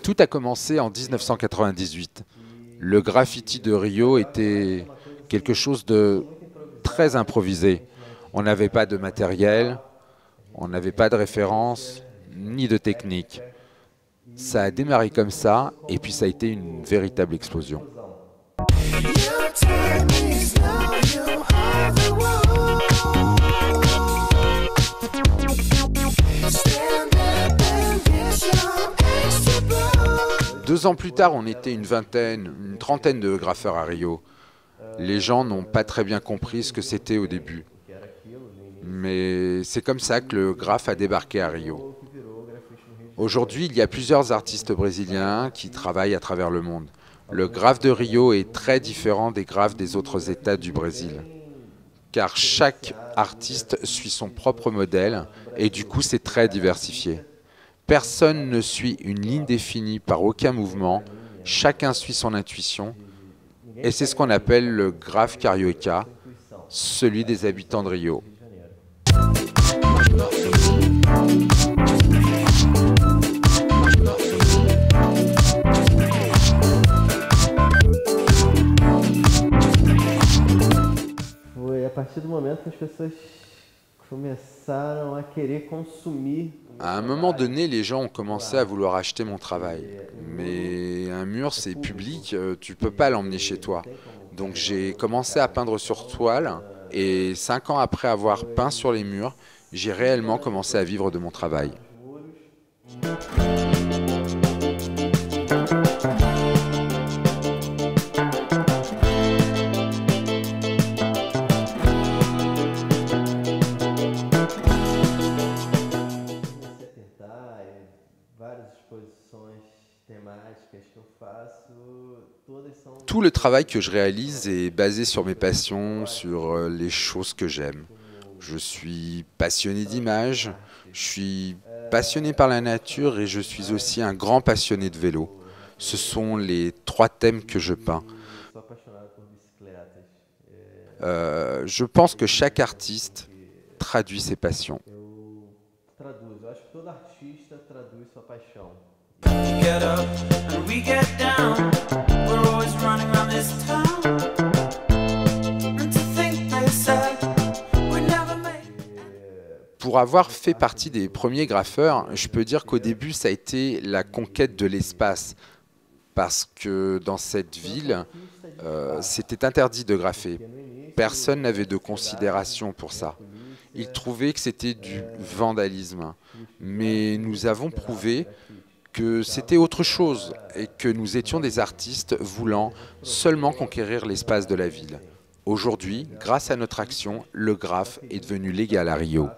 Tout a commencé en 1998. Le graffiti de Rio était quelque chose de très improvisé. On n'avait pas de matériel, on n'avait pas de référence, ni de technique. Ça a démarré comme ça, et puis ça a été une véritable explosion. Deux ans plus tard, on était une vingtaine, une trentaine de graffeurs à Rio. Les gens n'ont pas très bien compris ce que c'était au début. Mais c'est comme ça que le graphe a débarqué à Rio. Aujourd'hui, il y a plusieurs artistes brésiliens qui travaillent à travers le monde. Le graphe de Rio est très différent des graphes des autres États du Brésil. Car chaque artiste suit son propre modèle et du coup c'est très diversifié. Personne ne suit une ligne définie par aucun mouvement, chacun suit son intuition et c'est ce qu'on appelle le graphe carioca, celui des habitants de Rio. Foi a partir du moment que as pessoas começaram a querer consumir. À un moment donné, les gens ont commencé à vouloir acheter mon travail. Mais un mur, c'est public, tu ne peux pas l'emmener chez toi. Donc j'ai commencé à peindre sur toile et 5 ans après avoir peint sur les murs, j'ai réellement commencé à vivre de mon travail. Tout le travail que je réalise est basé sur mes passions, sur les choses que j'aime. Je suis passionné d'images, je suis passionné par la nature et je suis aussi un grand passionné de vélo. Ce sont les 3 thèmes que je peins. Je pense que chaque artiste traduit ses passions. Pour avoir fait partie des premiers graffeurs, je peux dire qu'au début, ça a été la conquête de l'espace. Parce que dans cette ville, c'était interdit de graffer. Personne n'avait de considération pour ça. Ils trouvaient que c'était du vandalisme. Mais nous avons prouvé que c'était autre chose et que nous étions des artistes voulant seulement conquérir l'espace de la ville. Aujourd'hui, grâce à notre action, le graphe est devenu légal à Rio.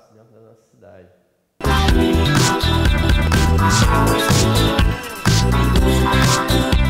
We'll be right back.